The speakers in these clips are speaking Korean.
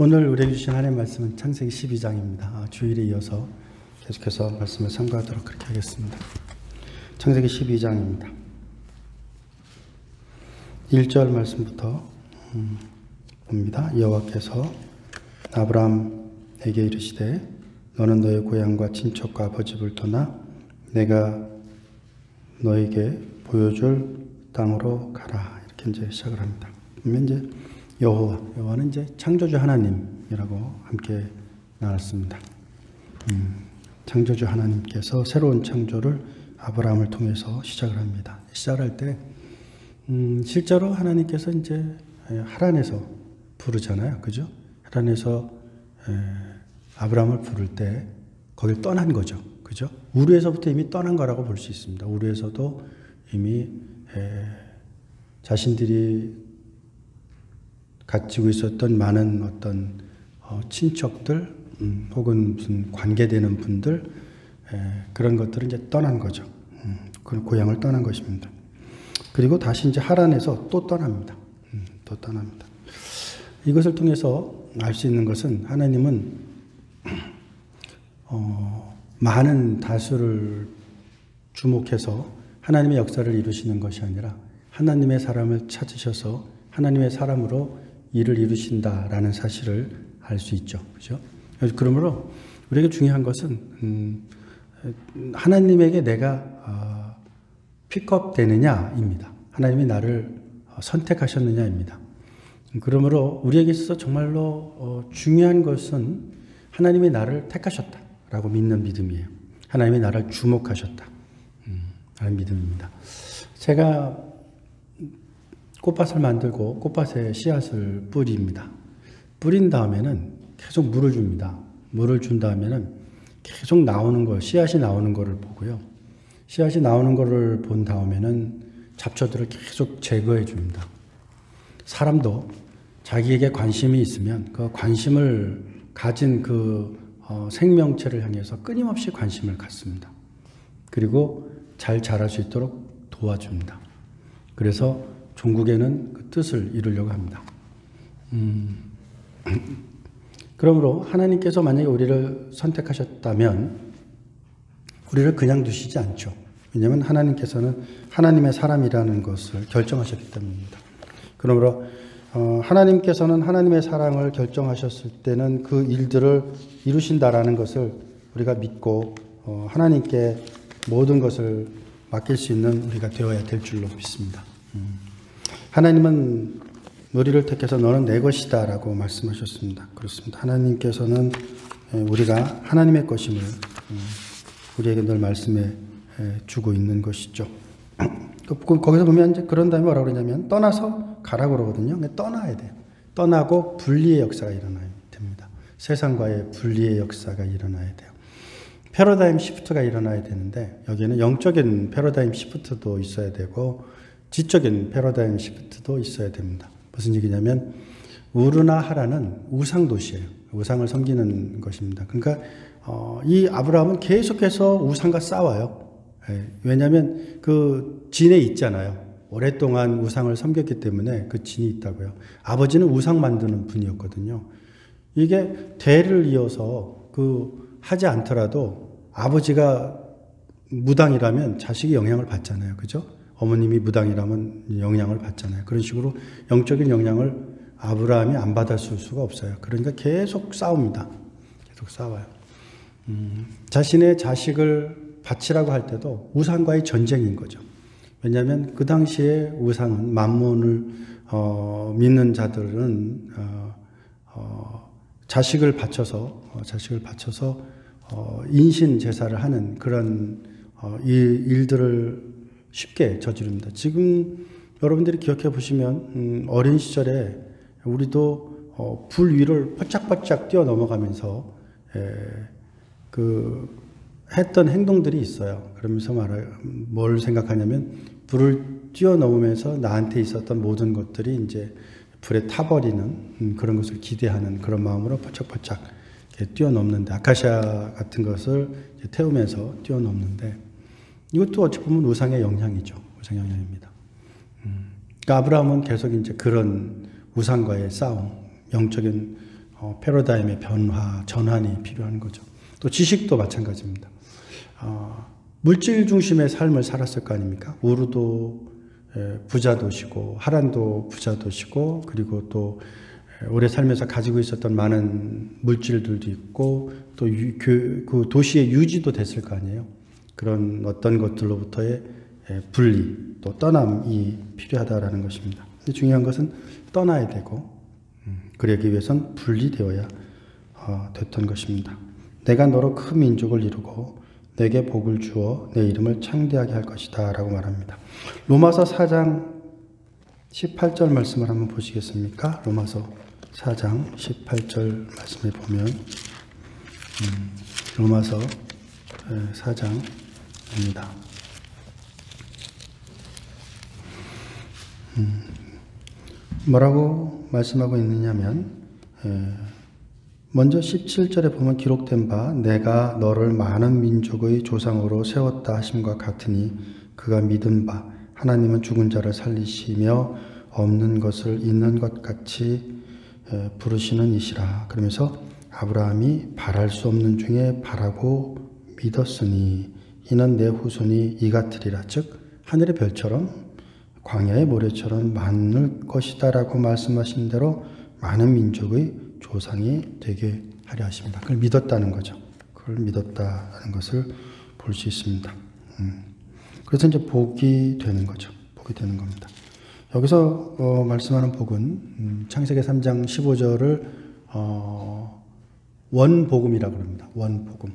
오늘 우리에게 주신 하나님의 말씀은 창세기 12장입니다. 주일에 이어서 계속해서 말씀을 참고하도록 그렇게 하겠습니다. 창세기 12장입니다. 1절 말씀부터 봅니다. 여호와께서 아브라함에게 이르시되 너는 너의 고향과 친척과 아버지를 떠나 내가 너에게 보여줄 땅으로 가라. 이렇게 이제 시작을 합니다. 그러면 이제 여호와는 이제 창조주 하나님이라고 함께 나눴습니다. 창조주 하나님께서 새로운 창조를 아브라함을 통해서 시작을 합니다. 시작할 때 실제로 하나님께서 이제 하란에서 부르잖아요, 그죠? 하란에서 아브라함을 부를 때 거길 떠난 거죠, 그죠? 우르에서부터 이미 떠난 거라고 볼 수 있습니다. 우르에서도 이미 자신들이 가지고 있었던 많은 어떤 친척들 혹은 무슨 관계되는 분들 그런 것들은 이제 떠난 거죠. 그 고향을 떠난 것입니다. 그리고 다시 이제 하란에서 또 떠납니다. 또 떠납니다. 이것을 통해서 알 수 있는 것은 하나님은 많은 다수를 주목해서 하나님의 역사를 이루시는 것이 아니라 하나님의 사람을 찾으셔서 하나님의 사람으로 일을 이루신다라는 사실을 알 수 있죠. 그죠? 그러므로 우리에게 중요한 것은 하나님에게 내가 픽업 되느냐입니다. 하나님이 나를 선택하셨느냐입니다. 그러므로 우리에게 있어서 정말로 중요한 것은 하나님이 나를 택하셨다라고 믿는 믿음이에요. 하나님이 나를 주목하셨다 라는 믿음입니다. 제가 꽃밭을 만들고 꽃밭에 씨앗을 뿌립니다. 뿌린 다음에는 계속 물을 줍니다. 물을 준 다음에는 계속 나오는 걸, 씨앗이 나오는 거를 보고요. 씨앗이 나오는 거를 본 다음에는 잡초들을 계속 제거해 줍니다. 사람도 자기에게 관심이 있으면 그 관심을 가진 그 생명체를 향해서 끊임없이 관심을 갖습니다. 그리고 잘 자랄 수 있도록 도와줍니다. 그래서 종국에는 그 뜻을 이루려고 합니다. 그러므로 하나님께서 만약에 우리를 선택하셨다면 우리를 그냥 두시지 않죠. 왜냐하면 하나님께서는 하나님의 사람이라는 것을 결정하셨기 때문입니다. 그러므로 하나님께서는 하나님의 사랑을 결정하셨을 때는 그 일들을 이루신다라는 것을 우리가 믿고 하나님께 모든 것을 맡길 수 있는 우리가 되어야 될 줄로 믿습니다. 하나님은 우리를 택해서 너는 내 것이다 라고 말씀하셨습니다. 그렇습니다. 하나님께서는 우리가 하나님의 것임을 우리에게 늘 말씀해 주고 있는 것이죠. 거기서 보면 이제 그런 다음에 뭐라고 그러냐면 떠나서 가라고 그러거든요. 떠나야 돼요. 떠나고 분리의 역사가 일어나야 됩니다. 세상과의 분리의 역사가 일어나야 돼요. 패러다임 시프트가 일어나야 되는데 여기에는 영적인 패러다임 시프트도 있어야 되고 지적인 패러다임 시프트도 있어야 됩니다. 무슨 얘기냐면 우르나 하란은 우상 도시예요. 우상을 섬기는 것입니다. 그러니까 이 아브라함은 계속해서 우상과 싸워요. 왜냐하면 그 진에 있잖아요. 오랫동안 우상을 섬겼기 때문에 그 진이 있다고요. 아버지는 우상 만드는 분이었거든요. 이게 대를 이어서 하지 않더라도 아버지가 무당이라면 자식이 영향을 받잖아요. 그죠? 어머님이 무당이라면 영향을 받잖아요. 그런 식으로 영적인 영향을 아브라함이 안 받았을 수가 없어요. 그러니까 계속 싸웁니다. 계속 싸워요. 자신의 자식을 바치라고 할 때도 우상과의 전쟁인 거죠. 왜냐하면 그 당시에 우상은 만몬을 믿는 자들은 자식을 바쳐서 인신 제사를 하는 그런 일들을 쉽게 저지릅니다. 지금 여러분들이 기억해 보시면 어린 시절에 우리도 불 위를 바짝바짝 뛰어 넘어가면서 했던 행동들이 있어요. 그러면서 뭘 생각하냐면 불을 뛰어넘으면서 나한테 있었던 모든 것들이 이제 불에 타버리는 그런 것을 기대하는 그런 마음으로 바짝바짝 뛰어넘는데 아카시아 같은 것을 태우면서 뛰어넘는데 이것도 어찌 보면 우상의 영향이죠. 우상 영향입니다. 그러니까 아브라함은 계속 이제 그런 우상과의 싸움, 영적인 패러다임의 변화, 전환이 필요한 거죠. 또 지식도 마찬가지입니다. 물질 중심의 삶을 살았을 거 아닙니까? 우르도 부자 도시고 하란도 부자 도시고 그리고 또 오래 살면서 가지고 있었던 많은 물질들도 있고 또 그 도시의 유지도 됐을 거 아니에요. 그런 어떤 것들로부터의 분리 또 떠남이 필요하다라는 것입니다. 근데 중요한 것은 떠나야 되고 그러기 위해선 분리되어야 됐던 것입니다. 내가 너로 큰 민족을 이루고 내게 복을 주어 내 이름을 창대하게 할 것이다 라고 말합니다. 로마서 4장 18절 말씀을 한번 보시겠습니까? 로마서 4장 18절 말씀에 보면 로마서 4장입니다. 뭐라고 말씀하고 있느냐면 먼저 17절에 보면 기록된 바 내가 너를 많은 민족의 조상으로 세웠다 하심과 같으니 그가 믿은 바 하나님은 죽은 자를 살리시며 없는 것을 있는 것 같이 부르시는 이시라. 그러면서 아브라함이 바랄 수 없는 중에 바라고 믿었으니 이는 내 후손이 이 같으리라. 즉 하늘의 별처럼 광야의 모래처럼 많을 것이다 라고 말씀하신 대로 많은 민족의 조상이 되게 하려 하십니다. 그걸 믿었다는 거죠. 그걸 믿었다는 것을 볼 수 있습니다. 그래서 이제 복이 되는 거죠. 복이 되는 겁니다. 여기서 말씀하는 복은 창세기 3장 15절을 원복음이라고 합니다. 원복음.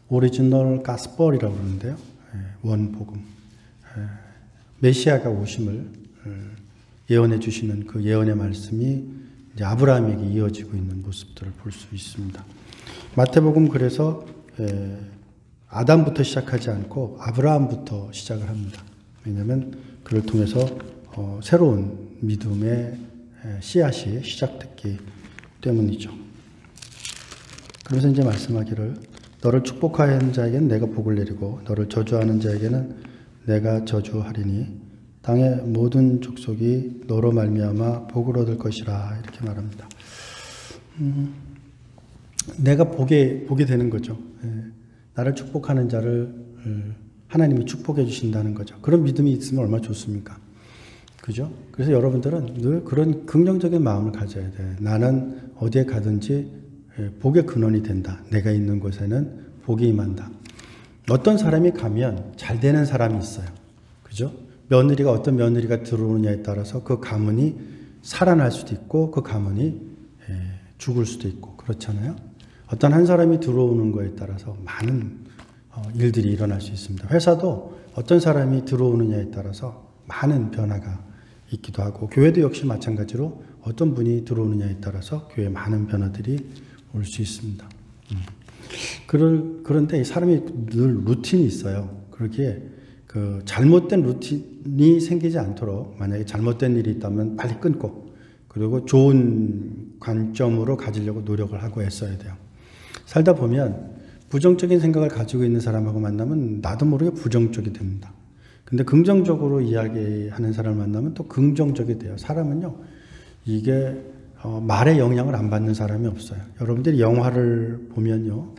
오리지널 가스펄이라고 그러는데요. 원복음. 메시아가 오심을 예언해 주시는 그 예언의 말씀이 이제 아브라함에게 이어지고 있는 모습들을 볼 수 있습니다. 마태복음 그래서 아담부터 시작하지 않고 아브라함부터 시작을 합니다. 왜냐하면 그를 통해서 새로운 믿음의 씨앗이 시작됐기 때문이죠. 그래서 이제 말씀하기를 너를 축복하는 자에게는 내가 복을 내리고 너를 저주하는 자에게는 내가 저주하리니 땅의 모든 족속이 너로 말미암아 복을 얻을 것이라 이렇게 말합니다. 내가 보게 되는 거죠. 나를 축복하는 자를 하나님이 축복해 주신다는 거죠. 그런 믿음이 있으면 얼마나 좋습니까? 그죠? 그래서 여러분들은 늘 그런 긍정적인 마음을 가져야 돼. 나는 어디에 가든지 복의 근원이 된다. 내가 있는 곳에는 복이 임한다. 어떤 사람이 가면 잘 되는 사람이 있어요. 그죠? 며느리가 어떤 며느리가 들어오느냐에 따라서 그 가문이 살아날 수도 있고 그 가문이 죽을 수도 있고 그렇잖아요. 어떤 한 사람이 들어오는 거에 따라서 많은 일들이 일어날 수 있습니다. 회사도 어떤 사람이 들어오느냐에 따라서 많은 변화가 있기도 하고 교회도 역시 마찬가지로 어떤 분이 들어오느냐에 따라서 교회에 많은 변화들이 올 수 있습니다. 그런데 이 사람이 늘 루틴이 있어요. 그렇게 그 잘못된 루틴이 생기지 않도록 만약에 잘못된 일이 있다면 빨리 끊고 그리고 좋은 관점으로 가지려고 노력을 하고 애써야 돼요. 살다 보면 부정적인 생각을 가지고 있는 사람하고 만나면 나도 모르게 부정적이 됩니다. 근데 긍정적으로 이야기하는 사람을 만나면 또 긍정적이 돼요. 사람은요, 이게 말에 영향을 안 받는 사람이 없어요. 여러분들이 영화를 보면요,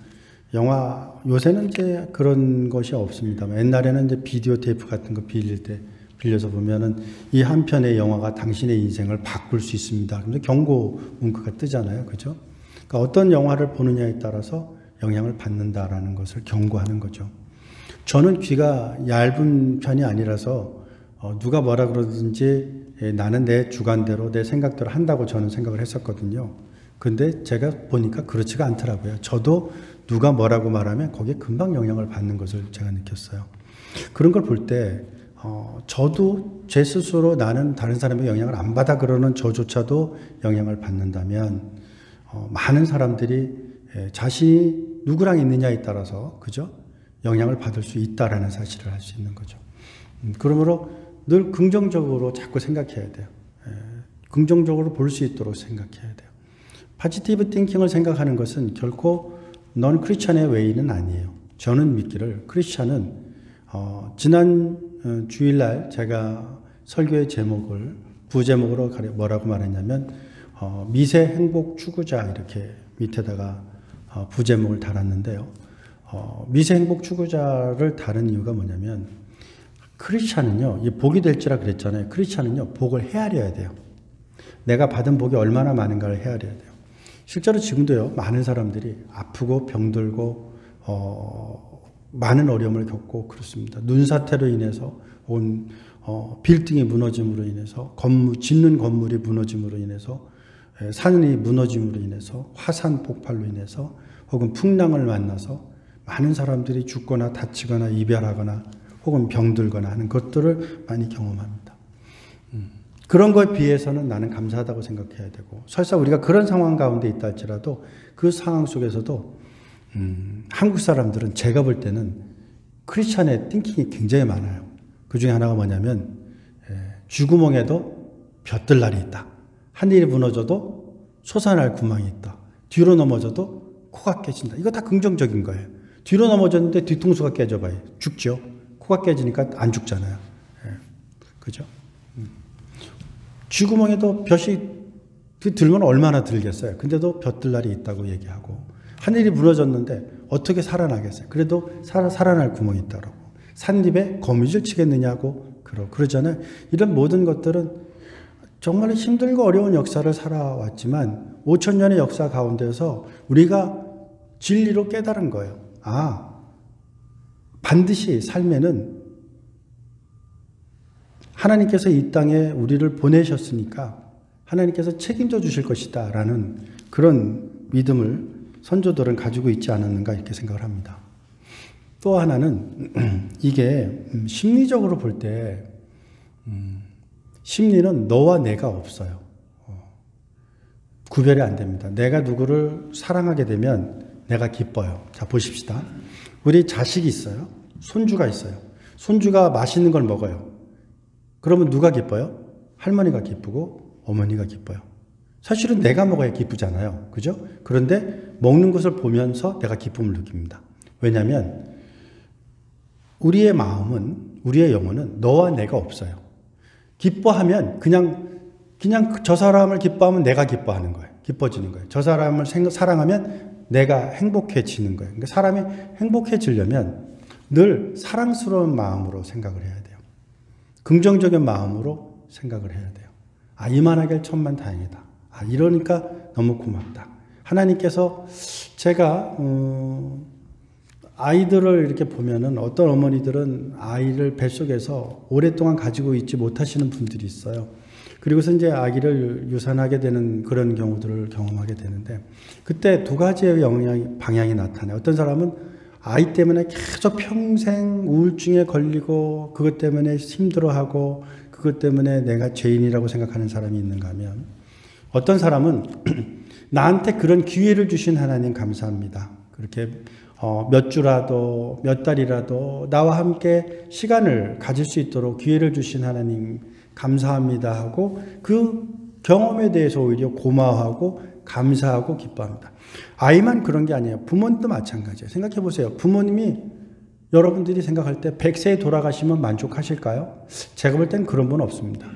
요새는 이제 그런 것이 없습니다. 옛날에는 이제 비디오 테이프 같은 거 빌려서 보면은 이 한 편의 영화가 당신의 인생을 바꿀 수 있습니다. 근데 경고 문구가 뜨잖아요. 그죠? 그러니까 어떤 영화를 보느냐에 따라서 영향을 받는다라는 것을 경고하는 거죠. 저는 귀가 얇은 편이 아니라서 누가 뭐라 그러든지 나는 내 주관대로 내 생각대로 한다고 저는 생각을 했었거든요. 근데 제가 보니까 그렇지가 않더라고요. 저도 누가 뭐라고 말하면 거기에 금방 영향을 받는 것을 제가 느꼈어요. 그런 걸 볼 때 저도 제 스스로 나는 다른 사람의 영향을 안 받아 그러는 저조차도 영향을 받는다면 많은 사람들이 자신이 누구랑 있느냐에 따라서 그죠? 영향을 받을 수 있다라는 사실을 알 수 있는 거죠. 그러므로 늘 긍정적으로 자꾸 생각해야 돼요. 긍정적으로 볼 수 있도록 생각해야 돼요. 포지티브 띵킹을 생각하는 것은 결코 넌 크리스찬의 웨이는 아니에요. 저는 믿기를 크리스찬은 지난 주일날 제가 설교의 제목을 부제목으로 뭐라고 말했냐면 미래 행복 추구자 이렇게 밑에다가 부제목을 달았는데요. 미래 행복 추구자를 다른 이유가 뭐냐면 크리스찬은요, 이 복이 될지라 그랬잖아요. 크리스찬은요, 복을 헤아려야 돼요. 내가 받은 복이 얼마나 많은가를 헤아려야 돼요. 실제로 지금도요, 많은 사람들이 아프고 병들고 많은 어려움을 겪고 그렇습니다. 눈사태로 인해서 온 빌딩이 무너짐으로 인해서 짓는 건물이 무너짐으로 인해서 산이 무너짐으로 인해서 화산 폭발로 인해서 혹은 풍랑을 만나서 많은 사람들이 죽거나 다치거나 이별하거나 혹은 병들거나 하는 것들을 많이 경험합니다. 그런 거에 비해서는 나는 감사하다고 생각해야 되고, 설사 우리가 그런 상황 가운데 있다 할지라도 그 상황 속에서도 한국 사람들은 제가 볼 때는 크리스찬의 띵킹이 굉장히 많아요. 그 중에 하나가 뭐냐면 쥐구멍에도 벼뜰날이 있다. 하늘이 무너져도 솟아날 구멍이 있다. 뒤로 넘어져도 코가 깨진다. 이거 다 긍정적인 거예요. 뒤로 넘어졌는데 뒤통수가 깨져봐요. 죽죠. 코가 깨지니까 안 죽잖아요. 그죠? 쥐구멍에도 볕이 들면 얼마나 들겠어요. 근데도 벼뜰날이 있다고 얘기하고, 하늘이 무너졌는데 어떻게 살아나겠어요. 그래도 살아날 구멍이 있다고. 산입에 거미줄 치겠느냐고 그러잖아요. 이런 모든 것들은 정말 힘들고 어려운 역사를 살아왔지만 5,000년의 역사 가운데서 우리가 진리로 깨달은 거예요. 반드시 삶에는 하나님께서 이 땅에 우리를 보내셨으니까 하나님께서 책임져 주실 것이다 라는 그런 믿음을 선조들은 가지고 있지 않았는가 이렇게 생각을 합니다. 또 하나는 이게 심리적으로 볼 때 심리는 너와 내가 없어요. 구별이 안 됩니다. 내가 누구를 사랑하게 되면 내가 기뻐요. 자, 보십시다. 우리 자식이 있어요. 손주가 있어요. 손주가 맛있는 걸 먹어요. 그러면 누가 기뻐요? 할머니가 기쁘고 어머니가 기뻐요. 사실은 내가 먹어야 기쁘잖아요. 그죠? 그런데 먹는 것을 보면서 내가 기쁨을 느낍니다. 왜냐하면 우리의 마음은, 우리의 영혼은 너와 내가 없어요. 기뻐하면 그냥 저 사람을 기뻐하면 내가 기뻐하는 거예요. 기뻐지는 거예요. 저 사람을 사랑하면 내가 행복해지는 거예요. 그러니까 사람이 행복해지려면 늘 사랑스러운 마음으로 생각을 해야 돼요. 긍정적인 마음으로 생각을 해야 돼요. 이만하길 천만 다행이다. 이러니까 너무 고맙다. 하나님께서 제가 아이들을 이렇게 보면은 어떤 어머니들은 아이를 뱃속에서 오랫동안 가지고 있지 못하시는 분들이 있어요. 그리고서 이제 아기를 유산하게 되는 그런 경우들을 경험하게 되는데, 그때 두 가지의 방향이 나타나요. 어떤 사람은 아이 때문에 계속 평생 우울증에 걸리고 그것 때문에 힘들어하고 그것 때문에 내가 죄인이라고 생각하는 사람이 있는가 하면, 어떤 사람은 나한테 그런 기회를 주신 하나님 감사합니다. 그렇게 몇 주라도 몇 달이라도 나와 함께 시간을 가질 수 있도록 기회를 주신 하나님 감사합니다 하고 그 경험에 대해서 오히려 고마워하고 감사하고 기뻐합니다. 아이만 그런 게 아니에요. 부모님도 마찬가지예요. 생각해 보세요. 부모님이 여러분들이 생각할 때 100세에 돌아가시면 만족하실까요? 제가 볼 땐 그런 분 없습니다.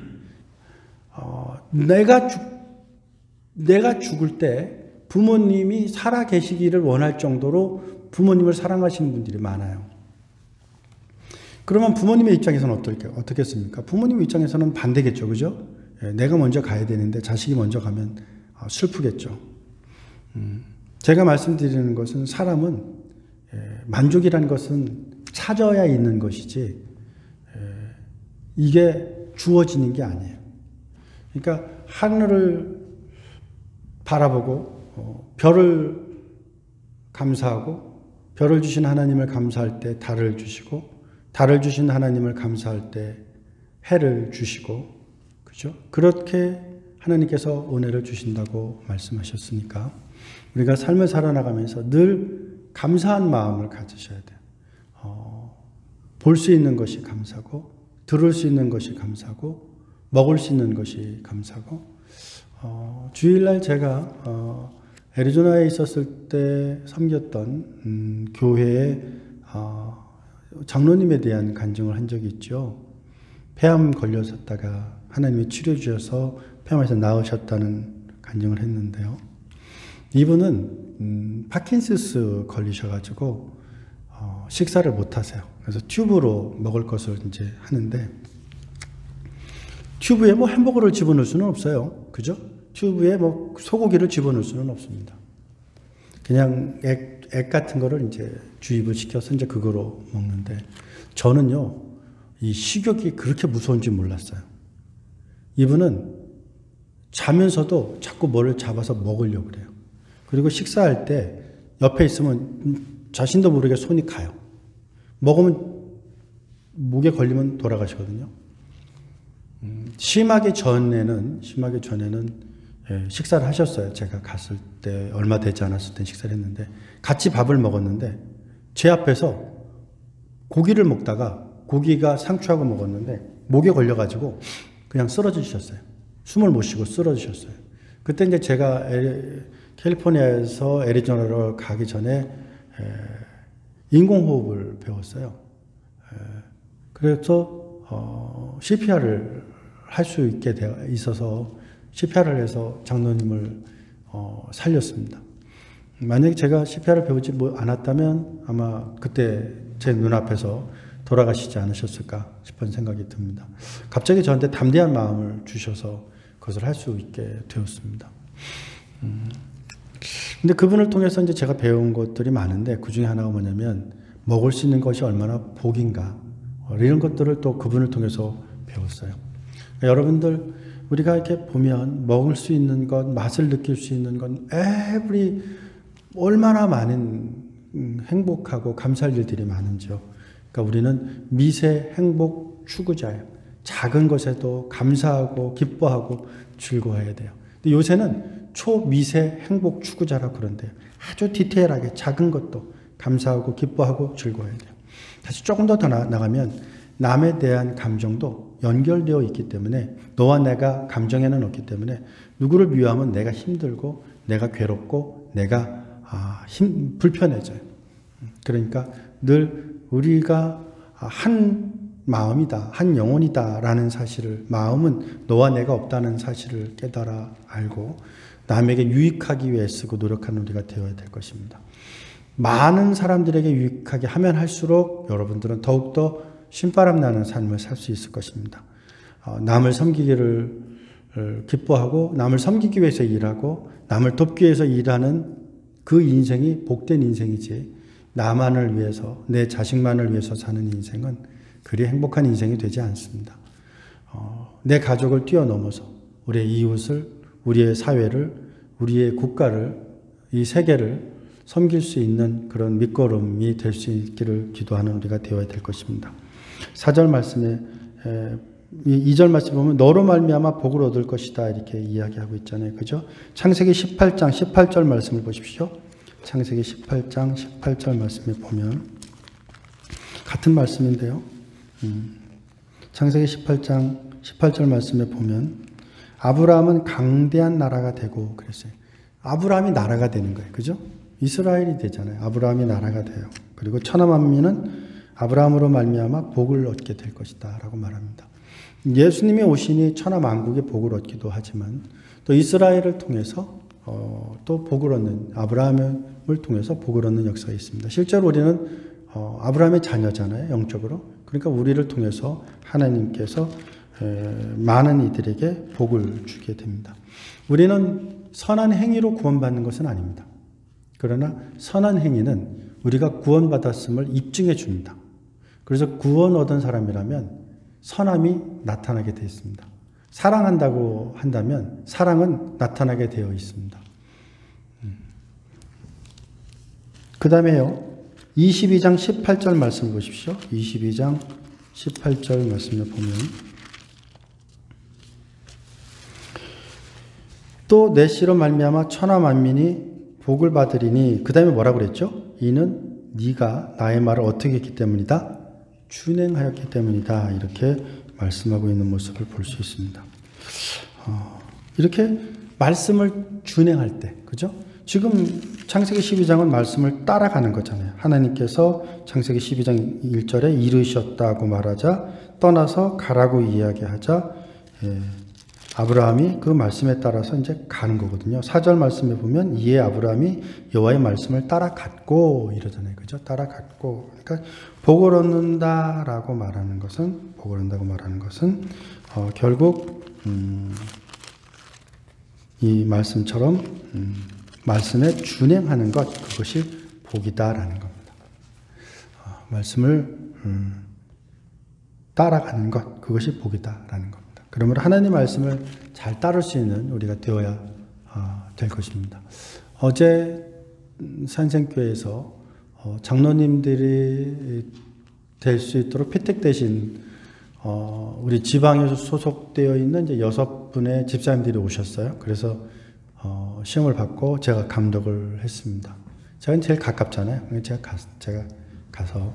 내가 죽을 때 부모님이 살아 계시기를 원할 정도로 부모님을 사랑하시는 분들이 많아요. 그러면 부모님의 입장에서는 어떻겠습니까? 부모님 입장에서는 반대겠죠. 그죠? 내가 먼저 가야 되는데 자식이 먼저 가면 슬프겠죠. 제가 말씀드리는 것은 사람은 만족이라는 것은 찾아야 있는 것이지 이게 주어지는 게 아니에요. 그러니까 하늘을 바라보고 별을 감사하고 별을 주신 하나님을 감사할 때 달을 주시고 달을 주신 하나님을 감사할 때 해를 주시고, 그죠? 그렇게 하나님께서 은혜를 주신다고 말씀하셨으니까 우리가 삶을 살아나가면서 늘 감사한 마음을 가지셔야 돼요. 볼 수 있는 것이 감사고, 들을 수 있는 것이 감사고, 먹을 수 있는 것이 감사고. 주일날 제가 애리조나에 있었을 때 섬겼던 교회의 장로님에 대한 간증을 한 적이 있죠. 폐암 걸렸었다가 하나님이 치료해 주셔서 폐암에서 나으셨다는 간증을 했는데요. 이분은 파킨슨스 걸리셔가지고 식사를 못 하세요. 그래서 튜브로 먹을 것을 이제 하는데, 튜브에 뭐 햄버거를 집어넣을 수는 없어요. 그죠? 튜브에 뭐 소고기를 집어넣을 수는 없습니다. 그냥 액 같은 거를 이제 주입을 시켜서 이제 그거로 먹는데, 저는요, 이 식욕이 그렇게 무서운지 몰랐어요. 이분은 자면서도 자꾸 뭐를 잡아서 먹으려고 그래요. 그리고 식사할 때 옆에 있으면 자신도 모르게 손이 가요. 먹으면 목에 걸리면 돌아가시거든요. 심하기 전에는 식사를 하셨어요. 제가 갔을 때 얼마 되지 않았을 때 식사를 했는데, 같이 밥을 먹었는데 제 앞에서 고기를 먹다가 고기가 상추하고 먹었는데 목에 걸려가지고 그냥 쓰러지셨어요. 숨을 못 쉬고 쓰러지셨어요. 그때 이제 제가 캘리포니아에서 애리조나로 가기 전에 인공호흡을 배웠어요. 그래서 CPR을 할 수 있게 되어 있어서 CPR을 해서 장로님을 살렸습니다. 만약에 제가 CPR을 배우지 않았다면 아마 그때 제 눈앞에서 돌아가시지 않으셨을까 싶은 생각이 듭니다. 갑자기 저한테 담대한 마음을 주셔서 그것을 할 수 있게 되었습니다. 근데 그분을 통해서 이제 제가 배운 것들이 많은데, 그 중에 하나가 뭐냐면, 먹을 수 있는 것이 얼마나 복인가, 이런 것들을 또 그분을 통해서 배웠어요. 그러니까 여러분들, 우리가 이렇게 보면 먹을 수 있는 것, 맛을 느낄 수 있는 것, 얼마나 많은 행복하고 감사할 일들이 많은지요. 그러니까 우리는 미세 행복 추구자예요. 작은 것에도 감사하고 기뻐하고 즐거워해야 돼요. 근데 요새는 초미세 행복 추구자라고 그런데요. 아주 디테일하게 작은 것도 감사하고 기뻐하고 즐거워해야 돼요. 다시 조금 더 나가면 남에 대한 감정도 연결되어 있기 때문에, 너와 내가 감정에는 없기 때문에 누구를 미워하면 내가 힘들고 내가 괴롭고 내가 불편해져요. 그러니까 늘 우리가 한 마음이다, 한 영혼이다 라는 사실을, 마음은 너와 내가 없다는 사실을 깨달아 알고 남에게 유익하기 위해 쓰고 노력하는 우리가 되어야 될 것입니다. 많은 사람들에게 유익하게 하면 할수록 여러분들은 더욱더 신바람 나는 삶을 살 수 있을 것입니다. 남을 섬기기를 기뻐하고 남을 섬기기 위해서 일하고 남을 돕기 위해서 일하는 그 인생이 복된 인생이지, 나만을 위해서, 내 자식만을 위해서 사는 인생은 그리 행복한 인생이 되지 않습니다. 내 가족을 뛰어넘어서 우리의 이웃을, 우리의 사회를, 우리의 국가를, 이 세계를 섬길 수 있는 그런 밑거름이 될 수 있기를 기도하는 우리가 되어야 될 것입니다. 4절 말씀에 2절 말씀 보면 너로 말미암아 복을 얻을 것이다 이렇게 이야기하고 있잖아요. 그죠? 창세기 18장 18절 말씀을 보십시오. 창세기 18장 18절 말씀에 보면 같은 말씀인데요. 창세기 18장 18절 말씀에 보면 아브라함은 강대한 나라가 되고 그랬어요. 아브라함이 나라가 되는 거예요. 그죠? 이스라엘이 되잖아요. 아브라함이 나라가 돼요. 그리고 천하만민은 아브라함으로 말미암아 복을 얻게 될 것이다 라고 말합니다. 예수님이 오시니 천하만국의 복을 얻기도 하지만 또 이스라엘을 통해서 또 복을 얻는, 아브라함을 통해서 복을 얻는 역사가 있습니다. 실제로 우리는 아브라함의 자녀잖아요. 영적으로. 그러니까 우리를 통해서 하나님께서 많은 이들에게 복을 주게 됩니다. 우리는 선한 행위로 구원받는 것은 아닙니다. 그러나 선한 행위는 우리가 구원받았음을 입증해 줍니다. 그래서 구원 얻은 사람이라면 선함이 나타나게 되어 있습니다. 사랑한다고 한다면 사랑은 나타나게 되어 있습니다. 그 다음에요. 22장 18절 말씀 보십시오. 22장 18절 말씀을 보면 또 내 씨로 말미암아 천하 만민이 복을 받으리니, 그 다음에 뭐라고 그랬죠? 이는 네가 나의 말을 어떻게 했기 때문이다? 준행하였기 때문이다. 이렇게 말씀하고 있는 모습을 볼 수 있습니다. 이렇게 말씀을 준행할 때, 그죠? 지금 창세기 12장은 말씀을 따라가는 거잖아요. 하나님께서 창세기 12장 1절에 이르셨다고 말하자 떠나서 가라고 이야기하자 아브라함이 그 말씀에 따라서 이제 가는 거거든요. 4절 말씀에 보면 이에 아브라함이 여호와의 말씀을 따라갔고 이러잖아요. 그죠? 따라갔고. 그러니까 복을 얻는다라고 말하는 것은 결국 이 말씀처럼 말씀에 준행하는 것, 그것이 복이다라는 겁니다. 말씀을 따라가는 것, 그것이 복이다라는 겁니다. 그러므로 하나님 말씀을 잘 따를 수 있는 우리가 되어야 될 것입니다. 어제 산생교회에서 장로님들이 될 수 있도록 피택되신 우리 지방에서 소속되어 있는 이제 6분의 집사님들이 오셨어요. 그래서 시험을 받고 제가 감독을 했습니다. 제가 제일 가깝잖아요. 제가 가서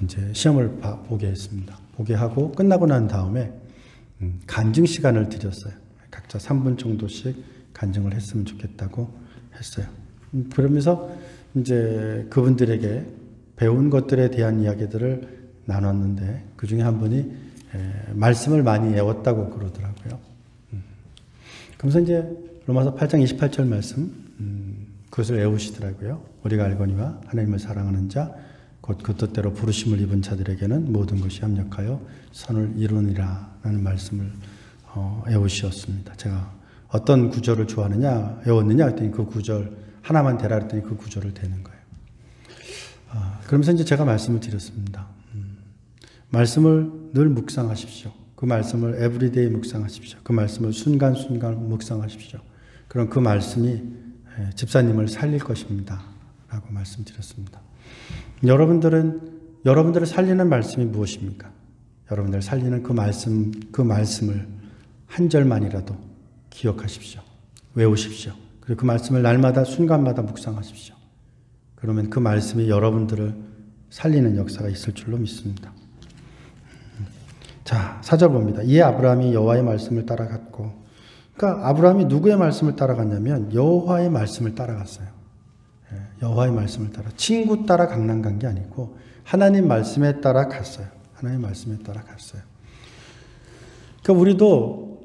이제 시험을 보게 했습니다. 보게 하고 끝나고 난 다음에 간증 시간을 드렸어요. 각자 3분 정도씩 간증을 했으면 좋겠다고 했어요. 그러면서 이제 그분들에게 배운 것들에 대한 이야기들을 나눴는데 그 중에 한 분이 말씀을 많이 외웠다고 그러더라고요. 그러면서 이제 로마서 8장 28절 말씀 그것을 외우시더라고요. 우리가 알거니와 하나님을 사랑하는 자 곧 그 뜻대로 부르심을 입은 자들에게는 모든 것이 합력하여 선을 이루니라 라는 말씀을 외우셨습니다. 제가 어떤 구절을 좋아하느냐 외웠느냐 했더니 그 구절 하나만 대라 했더니 그 구절을 대는 거예요. 그러면서 이제 제가 말씀을 드렸습니다. 말씀을 늘 묵상하십시오. 그 말씀을 에브리데이 묵상하십시오. 그 말씀을 순간순간 묵상하십시오. 그럼 그 말씀이 집사님을 살릴 것입니다. 라고 말씀드렸습니다. 여러분들을 살리는 말씀이 무엇입니까? 여러분들 살리는 그 말씀을 한 절만이라도 기억하십시오. 외우십시오. 그리고 그 말씀을 날마다 순간마다 묵상하십시오. 그러면 그 말씀이 여러분들을 살리는 역사가 있을 줄로 믿습니다. 자, 4절 봅니다. 이에 아브라함이 여호와의 말씀을 따라갔고, 그러니까 아브라함이 누구의 말씀을 따라갔냐면 여호와의 말씀을 따라갔어요. 여호와의 말씀을 따라, 친구 따라 강남 간 게 아니고 하나님 말씀에 따라 갔어요. 하나님 말씀에 따라 갔어요. 그러니까 우리도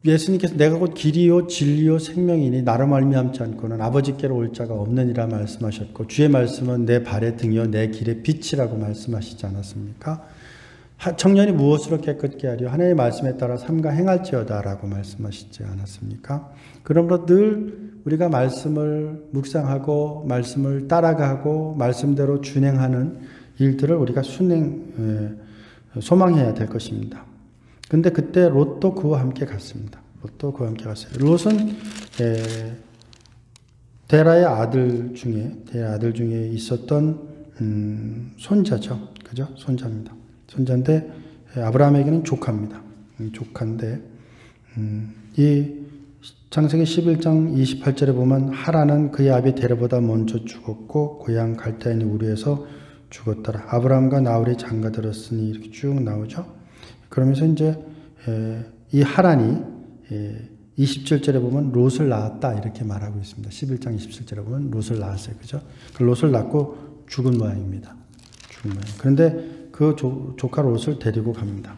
예수님께서 내가 곧 길이요 진리요 생명이니 나로 말미암지 않고는 아버지께로 올 자가 없느니라 말씀하셨고 주의 말씀은 내 발의 등이요 내 길의 빛이라고 말씀하시지 않았습니까? 청년이 무엇으로 깨끗게 하려 하나님의 말씀에 따라 삼가 행할지어다 라고 말씀하시지 않았습니까? 그러므로 늘 우리가 말씀을 묵상하고 말씀을 따라가고 말씀대로 준행하는 일들을 우리가 소망해야 될 것입니다. 근데 그때 롯도 그와 함께 갔습니다. 롯도 그와 함께 갔어요. 롯은 데라의 아들 중에 있었던 손자죠. 그죠? 손자입니다. 손자인데 아브라함에게는 조카입니다. 조카인데 이 창세기 11장 28절에 보면 하란은 그의 아비 데라보다 먼저 죽었고 고향 갈대아인 우르에서 죽었더라. 아브라함과 나홀이 장가들었으니 이렇게 쭉 나오죠. 그러면서 이제 이 하란이 27절에 보면 롯을 낳았다 이렇게 말하고 있습니다. 11장 27절에 보면 롯을 낳았어요. 그죠? 그 롯을 낳고 죽은 모양입니다. 죽은 모양. 그런데 그 조카 롯을 데리고 갑니다.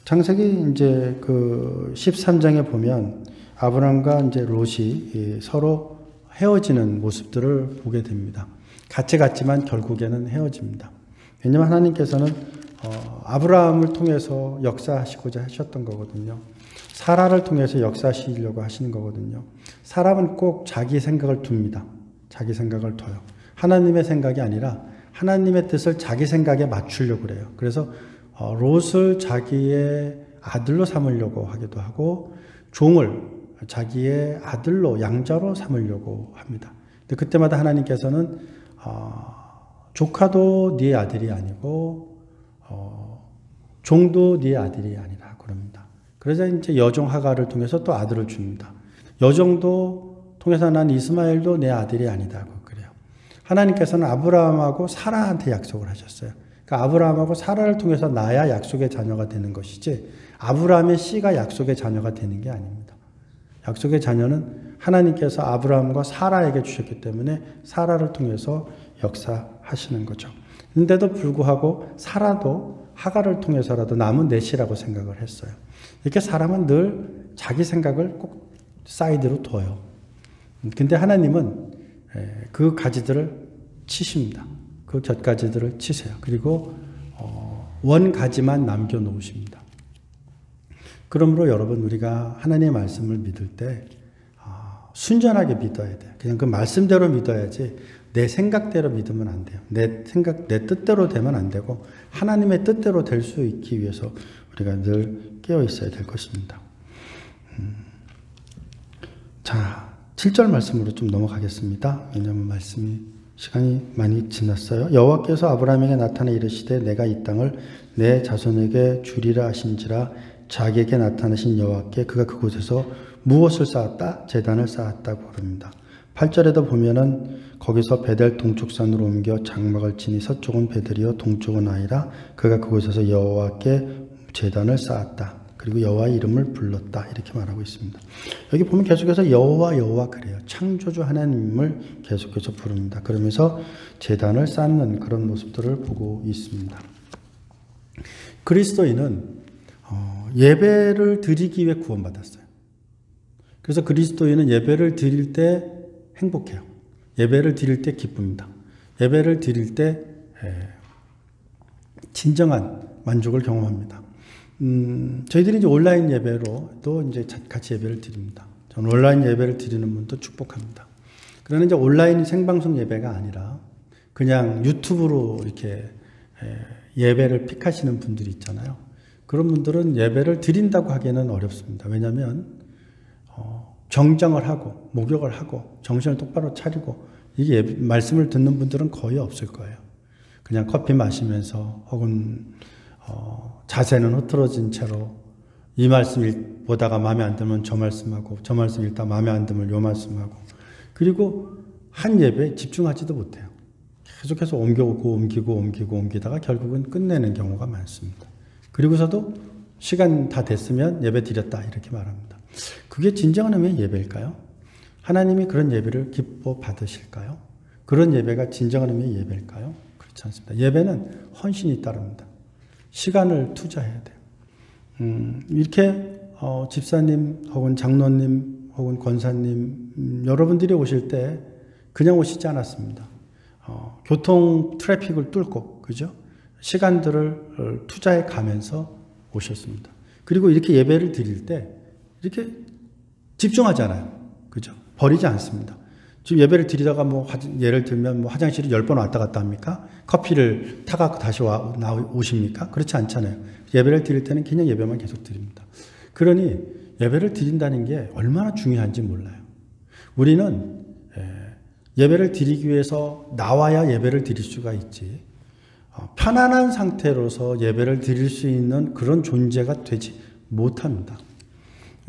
창세기 이제 그 13장에 보면 아브람과 이제 롯이 서로 헤어지는 모습들을 보게 됩니다. 같이 갔지만 결국에는 헤어집니다. 왜냐하면 하나님께서는 아브라함을 통해서 역사하시고자 하셨던 거거든요. 사라를 통해서 역사하시려고 하시는 거거든요. 사람은 꼭 자기 생각을 둡니다. 자기 생각을 둬요. 하나님의 생각이 아니라 하나님의 뜻을 자기 생각에 맞추려고 그래요. 그래서 롯을 자기의 아들로 삼으려고 하기도 하고 종을 자기의 아들로 양자로 삼으려고 합니다. 근데 그때마다 하나님께서는 조카도 네 아들이 아니고 종도 네 아들이 아니라 그럽니다. 그러자 이제 여종 하가를 통해서 또 아들을 줍니다. 여종도 통해서 난 이스마엘도 내 아들이 아니다. 그래요. 하나님께서는 아브라함하고 사라한테 약속을 하셨어요. 그러니까 아브라함하고 사라를 통해서 나야 약속의 자녀가 되는 것이지 아브라함의 씨가 약속의 자녀가 되는 게 아닙니다. 약속의 자녀는 하나님께서 아브라함과 사라에게 주셨기 때문에 사라를 통해서 역사하시는 거죠. 그런데도 불구하고 사라도 하갈을 통해서라도 남은 넷이라고 생각을 했어요. 이렇게 사람은 늘 자기 생각을 꼭 사이드로 둬요. 근데 하나님은 그 가지들을 치십니다. 그 곁가지들을 치세요. 그리고 원 가지만 남겨놓으십니다. 그러므로 여러분, 우리가 하나님의 말씀을 믿을 때 순전하게 믿어야 돼요. 그냥 그 말씀대로 믿어야지 내 생각대로 믿으면 안 돼요. 내 뜻대로 되면 안 되고 하나님의 뜻대로 될 수 있기 위해서 우리가 늘 깨어 있어야 될 것입니다. 자, 7절 말씀으로 좀 넘어가겠습니다. 왜냐하면 시간이 많이 지났어요. 여호와께서 아브라함에게 나타나 이르시되 내가 이 땅을 내 자손에게 주리라 하신지라. 자기에게 나타나신 여호와께 그가 그곳에서 무엇을 쌓았다? 제단을 쌓았다고 그럽니다. 8절에도 보면은 거기서 베델 동쪽산으로 옮겨 장막을 치니 서쪽은 베델이요 동쪽은 아이라. 그가 그곳에서 여호와께 제단을 쌓았다. 그리고 여호와의 이름을 불렀다. 이렇게 말하고 있습니다. 여기 보면 계속해서 여호와 그래요. 창조주 하나님을 계속해서 부릅니다. 그러면서 제단을 쌓는 그런 모습들을 보고 있습니다. 그리스도인은 예배를 드리기 위해 구원받았어요. 그래서 그리스도인은 예배를 드릴 때 행복해요. 예배를 드릴 때 기쁩니다. 예배를 드릴 때 진정한 만족을 경험합니다. 저희들이 이제 온라인 예배로 또 이제 같이 예배를 드립니다. 저는 온라인 예배를 드리는 분도 축복합니다. 그러나 이제 온라인 생방송 예배가 아니라 그냥 유튜브로 이렇게 예배를 픽하시는 분들이 있잖아요. 그런 분들은 예배를 드린다고 하기에는 어렵습니다. 왜냐하면 정정을 하고 목욕을 하고 정신을 똑바로 차리고 이게 말씀을 듣는 분들은 거의 없을 거예요. 그냥 커피 마시면서 혹은 자세는 흐트러진 채로 이 말씀 보다가 마음에 안 들면 저 말씀하고 저 말씀 읽다 마음에 안 들면 요 말씀하고 그리고 한 예배에 집중하지도 못해요. 계속해서 옮기다가 결국은 끝내는 경우가 많습니다. 그리고서도 시간 다 됐으면 예배 드렸다 이렇게 말합니다. 그게 진정한 의미의 예배일까요? 하나님이 그런 예배를 기뻐 받으실까요? 그런 예배가 진정한 의미의 예배일까요? 그렇지 않습니다. 예배는 헌신이 따릅니다. 시간을 투자해야 돼요. 이렇게 집사님 혹은 장로님 혹은 권사님 여러분들이 오실 때 그냥 오시지 않았습니다. 교통 트래픽을 뚫고 그죠? 시간들을 투자해 가면서 오셨습니다. 그리고 이렇게 예배를 드릴 때 이렇게 집중하잖아요. 그죠? 버리지 않습니다. 지금 예배를 드리다가 예를 들면 화장실을 10번 왔다 갔다 합니까? 커피를 타갖고 다시 오십니까? 그렇지 않잖아요. 예배를 드릴 때는 그냥 예배만 계속 드립니다. 그러니 예배를 드린다는 게 얼마나 중요한지 몰라요. 우리는 예배를 드리기 위해서 나와야 예배를 드릴 수가 있지. 편안한 상태로서 예배를 드릴 수 있는 그런 존재가 되지 못합니다.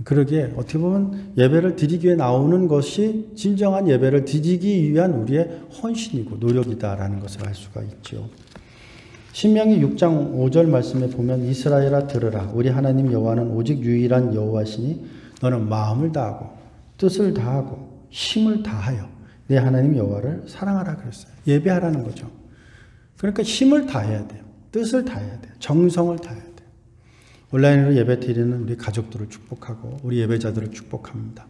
그러기에 어떻게 보면 예배를 드리기 위해 나오는 것이 진정한 예배를 드리기 위한 우리의 헌신이고 노력이다라는 것을 알 수가 있죠. 신명기 6장 5절 말씀에 보면 이스라엘아 들으라. 우리 하나님 여호와는 오직 유일한 여호와시니 너는 마음을 다하고 뜻을 다하고 힘을 다하여 내 하나님 여호와를 사랑하라 그랬어요. 예배하라는 거죠. 그러니까 힘을 다해야 돼요. 뜻을 다해야 돼요. 정성을 다해야 돼요. 온라인으로 예배 드리는 우리 가족들을 축복하고 우리 예배자들을 축복합니다.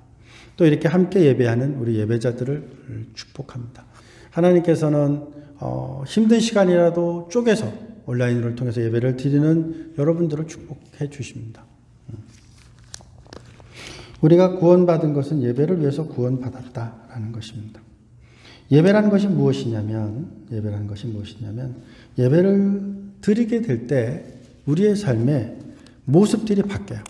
또 이렇게 함께 예배하는 우리 예배자들을 축복합니다. 하나님께서는 힘든 시간이라도 쪼개서 온라인을 통해서 예배를 드리는 여러분들을 축복해 주십니다. 우리가 구원받은 것은 예배를 위해서 구원받았다라는 것입니다. 예배라는 것이 무엇이냐면 예배를 드리게 될 때 우리의 삶에 모습들이 바뀌어요.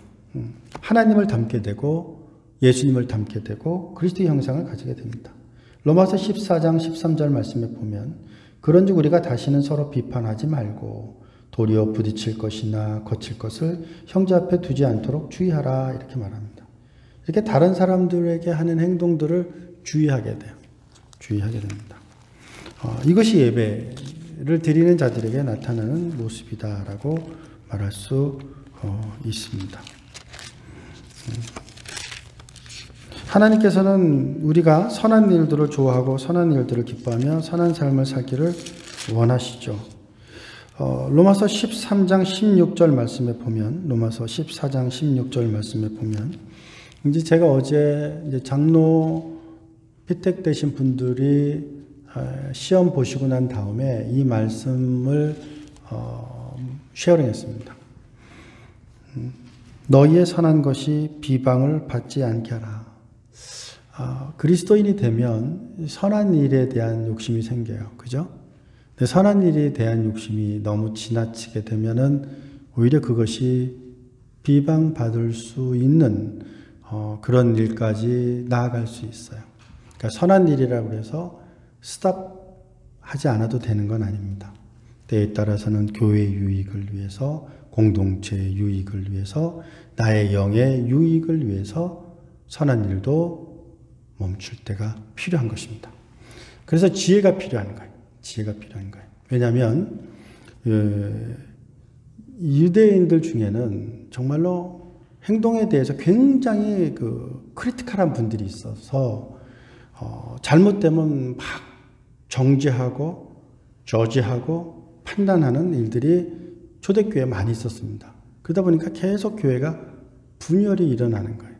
하나님을 닮게 되고 예수님을 닮게 되고 그리스도의 형상을 가지게 됩니다. 로마서 14장 13절 말씀에 보면 그런즉 우리가 다시는 서로 비판하지 말고 도리어 부딪힐 것이나 거칠 것을 형제 앞에 두지 않도록 주의하라 이렇게 말합니다. 이렇게 다른 사람들에게 하는 행동들을 주의하게 돼요. 주의하게 됩니다. 이것이 예배를 드리는 자들에게 나타나는 모습이다라고 말할 수 있습니다. 하나님께서는 우리가 선한 일들을 좋아하고 선한 일들을 기뻐하며 선한 삶을 살기를 원하시죠. 로마서 13장 16절 말씀에 보면, 로마서 14장 16절 말씀에 보면, 이제 제가 어제 이제 장로 피택되신 분들이 시험 보시고 난 다음에 이 말씀을 쉐어링했습니다. 너희의 선한 것이 비방을 받지 않게 하라. 그리스도인이 되면 선한 일에 대한 욕심이 생겨요. 그죠? 근데 선한 일에 대한 욕심이 너무 지나치게 되면은 오히려 그것이 비방받을 수 있는 그런 일까지 나아갈 수 있어요. 그러니까 선한 일이라고 해서 스탑하지 않아도 되는 건 아닙니다. 때에 따라서는 교회의 유익을 위해서, 공동체의 유익을 위해서, 나의 영의 유익을 위해서 선한 일도 멈출 때가 필요한 것입니다. 그래서 지혜가 필요한 거예요. 지혜가 필요한 거예요. 왜냐하면 유대인들 중에는 정말로 행동에 대해서 굉장히 크리티컬한 분들이 있어서 잘못되면 막 정죄하고 저지하고 판단하는 일들이 초대교회에 많이 있었습니다. 그러다 보니까 계속 교회가 분열이 일어나는 거예요.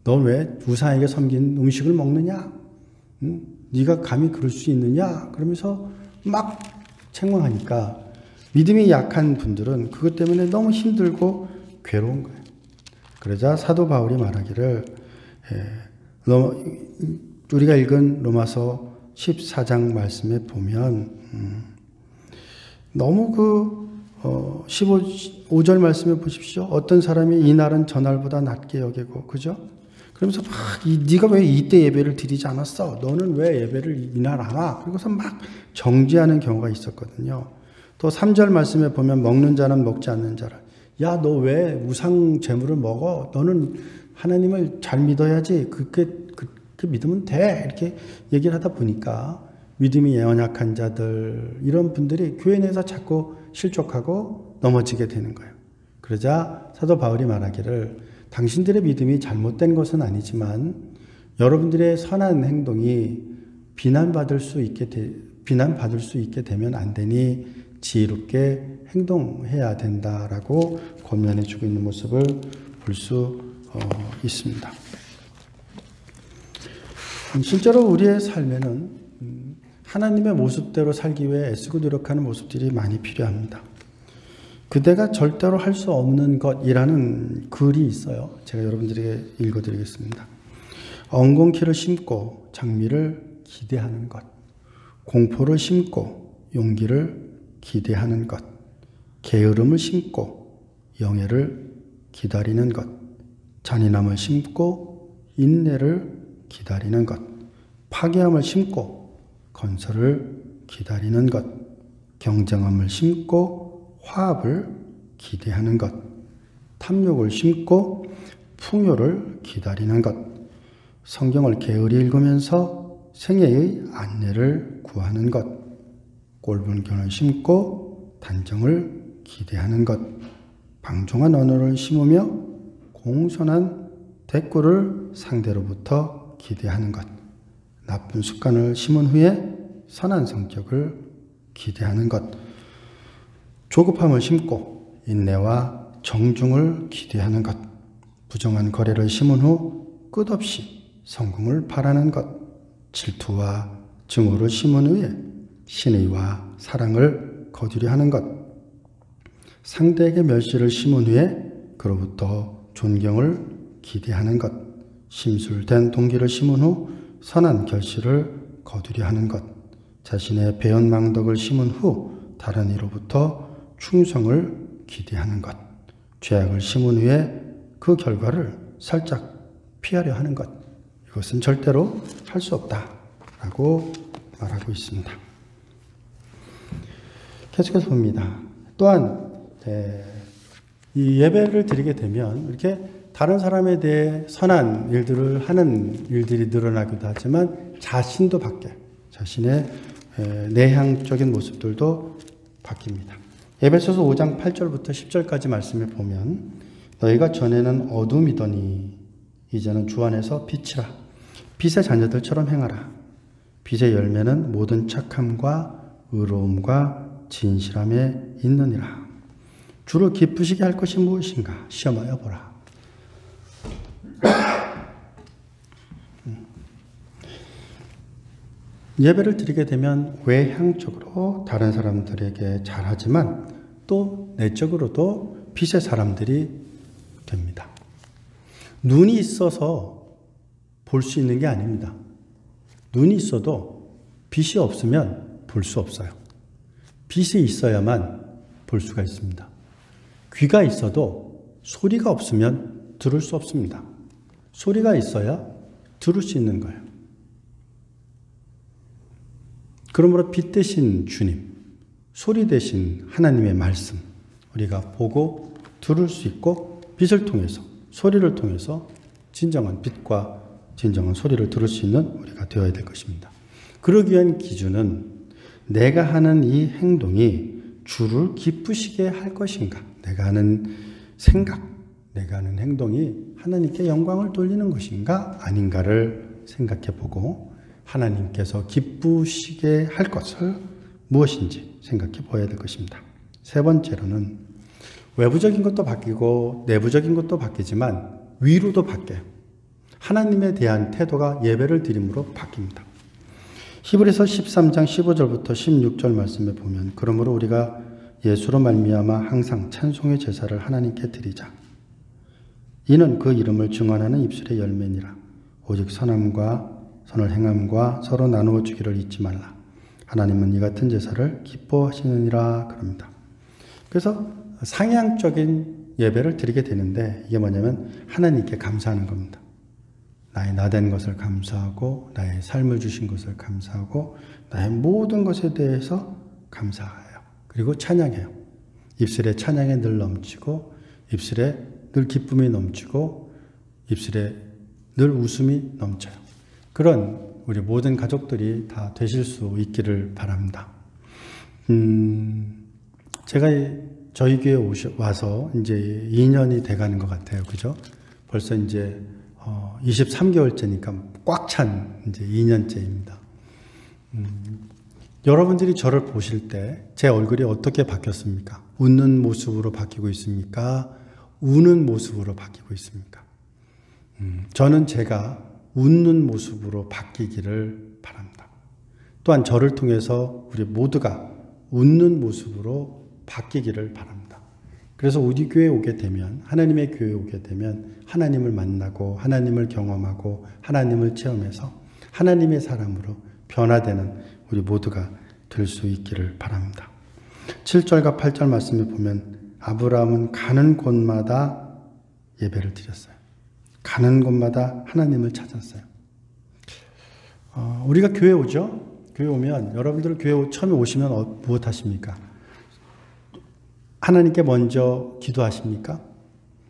너 왜 우상에게 섬긴 음식을 먹느냐? 네가 감히 그럴 수 있느냐? 그러면서 막 책망하니까 믿음이 약한 분들은 그것 때문에 너무 힘들고 괴로운 거예요. 그러자 사도 바울이 말하기를 우리가 읽은 로마서 14장 말씀에 보면 너무 15절 말씀에 보십시오. 어떤 사람이 이 날은 저날보다 낮게 여기고, 그죠? 그러면서 막 네가 왜 이때 예배를 드리지 않았어? 너는 왜 예배를 이날 안 와? 그러고서 막 정죄하는 경우가 있었거든요. 또 3절 말씀에 보면 먹는 자는 먹지 않는 자라. 야, 너 왜 우상 제물을 먹어? 너는 하나님을 잘 믿어야지. 그렇게 믿으면 돼. 이렇게 얘기를 하다 보니까 믿음이 연약한 자들, 이런 분들이 교회 내에서 자꾸 실족하고 넘어지게 되는 거예요. 그러자 사도 바울이 말하기를 당신들의 믿음이 잘못된 것은 아니지만 여러분들의 선한 행동이 비난받을 수 있게 되면 안 되니 지혜롭게 행동해야 된다라고 권면해 주고 있는 모습을 볼 수 있습니다. 실제로 우리의 삶에는 하나님의 모습대로 살기 위해 애쓰고 노력하는 모습들이 많이 필요합니다. 그대가 절대로 할 수 없는 것이라는 글이 있어요. 제가 여러분들에게 읽어드리겠습니다. 엉겅퀴를 심고 장미를 기대하는 것, 공포를 심고 용기를 기대하는 것, 게으름을 심고 영예를 기다리는 것, 잔인함을 심고 인내를 기다리는 것, 파괴함을 심고 건설을 기다리는 것, 경쟁함을 심고 화합을 기대하는 것, 탐욕을 심고 풍요를 기다리는 것, 성경을 게으리 읽으면서 생애의 안내를 구하는 것, 꼴불견을 심고 단정을 기대하는 것, 방종한 언어를 심으며 공손한 대꾸를 상대로부터 기대하는 것, 나쁜 습관을 심은 후에 선한 성격을 기대하는 것, 조급함을 심고 인내와 정중을 기대하는 것, 부정한 거래를 심은 후 끝없이 성공을 바라는 것, 질투와 증오를 심은 후에 신의와 사랑을 거두려 하는 것, 상대에게 멸시를 심은 후에 그로부터 존경을 기대하는 것, 심술된 동기를 심은 후 선한 결실을 거두려 하는 것, 자신의 배은망덕을 심은 후 다른 이로부터 충성을 기대하는 것, 죄악을 심은 후에 그 결과를 살짝 피하려 하는 것, 이것은 절대로 할 수 없다라고 말하고 있습니다. 계속해서 봅니다. 또한 이 예배를 드리게 되면 이렇게 다른 사람에 대해 선한 일들을 하는 일들이 늘어나기도 하지만 자신도 바뀌어요. 자신의 내향적인 모습들도 바뀝니다. 에베소서 5장 8절부터 10절까지 말씀에 보면 너희가 전에는 어둠이더니 이제는 주 안에서 빛이라. 빛의 자녀들처럼 행하라. 빛의 열매는 모든 착함과 의로움과 진실함에 있느니라. 주를 기쁘시게 할 것이 무엇인가 시험하여 보라. 예배를 드리게 되면 외향적으로 다른 사람들에게 잘하지만 또 내적으로도 빛의 사람들이 됩니다. 눈이 있어서 볼 수 있는 게 아닙니다. 눈이 있어도 빛이 없으면 볼 수 없어요. 빛이 있어야만 볼 수가 있습니다. 귀가 있어도 소리가 없으면 들을 수 없습니다. 소리가 있어야 들을 수 있는 거예요. 그러므로 빛 대신 주님, 소리 대신 하나님의 말씀, 우리가 보고 들을 수 있고 빛을 통해서, 소리를 통해서 진정한 빛과 진정한 소리를 들을 수 있는 우리가 되어야 될 것입니다. 그러기 위한 기준은 내가 하는 이 행동이 주를 기쁘시게 할 것인가, 내가 하는 생각, 내가 하는 행동이 하나님께 영광을 돌리는 것인가 아닌가를 생각해 보고 하나님께서 기쁘시게 할 것을 무엇인지 생각해 보아야 될 것입니다. 세 번째로는 외부적인 것도 바뀌고 내부적인 것도 바뀌지만 위로도 바뀌어요. 하나님에 대한 태도가 예배를 드림으로 바뀝니다. 히브리서 13장 15절부터 16절 말씀에 보면 그러므로 우리가 예수로 말미암아 항상 찬송의 제사를 하나님께 드리자. 이는 그 이름을 증언하는 입술의 열매니라. 오직 선을 행함과 서로 나누어 주기를 잊지 말라. 하나님은 이 같은 제사를 기뻐하시느니라 그럽니다. 그래서 상향적인 예배를 드리게 되는데 이게 뭐냐면 하나님께 감사하는 겁니다. 나의 나된 것을 감사하고 나의 삶을 주신 것을 감사하고 나의 모든 것에 대해서 감사해요. 그리고 찬양해요. 입술에 찬양이 늘 넘치고 입술에 늘 기쁨이 넘치고 입술에 늘 웃음이 넘쳐요. 그런 우리 모든 가족들이 다 되실 수 있기를 바랍니다. 제가 저희 교회 와서 이제 2년이 돼가는 것 같아요. 그죠? 벌써 이제 23개월째니까 꽉 찬 이제 2년째입니다. 여러분들이 저를 보실 때 제 얼굴이 어떻게 바뀌었습니까? 웃는 모습으로 바뀌고 있습니까? 우는 모습으로 바뀌고 있습니까? 저는 제가 웃는 모습으로 바뀌기를 바랍니다. 또한 저를 통해서 우리 모두가 웃는 모습으로 바뀌기를 바랍니다. 그래서 우리 교회에 오게 되면, 하나님의 교회에 오게 되면 하나님을 만나고 하나님을 경험하고 하나님을 체험해서 하나님의 사람으로 변화되는 우리 모두가 될 수 있기를 바랍니다. 7절과 8절 말씀에 보면 아브라함은 가는 곳마다 예배를 드렸어요. 가는 곳마다 하나님을 찾았어요. 우리가 교회 오죠? 교회 오면 여러분들 교회 처음에 오시면 무엇 하십니까? 하나님께 먼저 기도하십니까?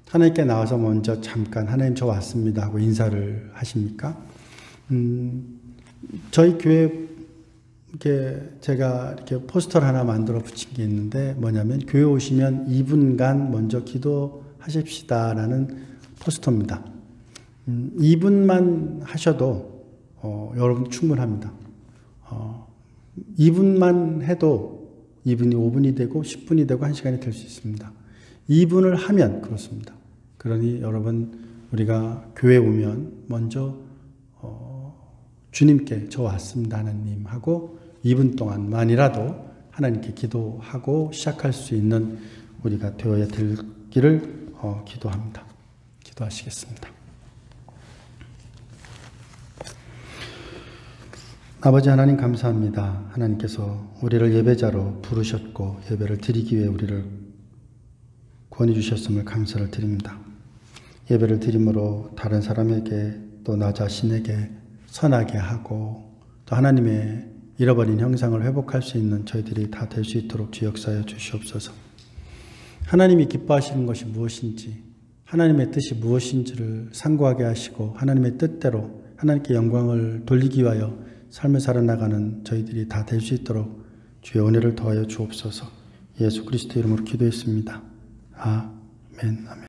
하나님께 나와서 먼저 잠깐 하나님 저 왔습니다 하고 인사를 하십니까? 저희 교회 제가 이렇게 포스터를 하나 만들어 붙인 게 있는데 뭐냐면 교회 오시면 2분간 먼저 기도하십시다라는 포스터입니다. 2분만 하셔도 여러분 충분합니다. 2분만 해도 2분이 5분이 되고 10분이 되고 1시간이 될 수 있습니다. 2분을 하면 그렇습니다. 그러니 여러분 우리가 교회 오면 먼저 주님께 저 왔습니다 하나님 하고 2분 동안만이라도 하나님께 기도하고 시작할 수 있는 우리가 되어야 되기를 기도합니다. 기도하시겠습니다. 아버지 하나님 감사합니다. 하나님께서 우리를 예배자로 부르셨고 예배를 드리기 위해 우리를 구원해 주셨음을 감사를 드립니다. 예배를 드림으로 다른 사람에게 또 나 자신에게 선하게 하고 또 하나님의 잃어버린 형상을 회복할 수 있는 저희들이 다 될 수 있도록 주 역사하여 주시옵소서. 하나님이 기뻐하시는 것이 무엇인지 하나님의 뜻이 무엇인지를 상고하게 하시고 하나님의 뜻대로 하나님께 영광을 돌리기 위하여 삶을 살아나가는 저희들이 다 될 수 있도록 주의 은혜를 더하여 주옵소서. 예수 그리스도 이름으로 기도했습니다. 아멘. 아멘.